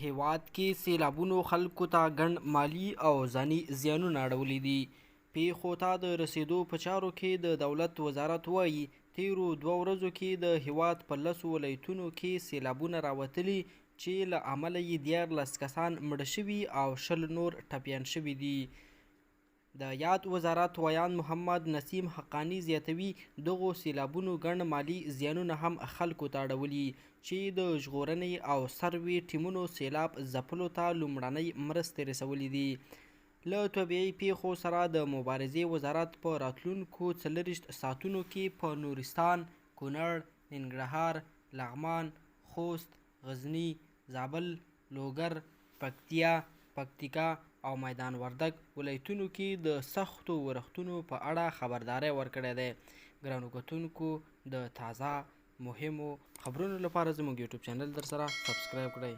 هیواد کې سیلابونو خلکو ته ګڼ مالی او ځاني زیانونه اړولي دي. پیښو ته د رسیدو په چارو کې د دولت وزارت وایي تیرو 2 ورځو کې د هیواد په 10 ولایتونو کې سیلابونه راوتلي چې له امله یې 14 کسان مړه شوي او 20 نور ټپیان شوي دي. د یاد وزارت ویان محمد نسیم حقانی زیاتوي دغو سیلابونو ګڼ مالی زیانونه هم خلکو ته اړولي چې د ژغورنې او سروې ټیمونو سیلاب ځپلو ته لومړنۍ مرستې رسولي دي. له طبیعي پیښو سره د مبارزې وزارت په راتلونکو 40 ساعتونو کې په نورستان، کونړ، ننګرهار، لغمان، خوست، غزني، زابل، لوګر، پکتیا، پکتیکا او میدان وردګ ولایتونو کې د سختو ورښتونو په اړه خبرداری ورکړی دی. ګرانو کتونکو د تازه مهمو خبرونو لپاره زموږ یوټیوب چینل در سره سبسکرایب کړئ.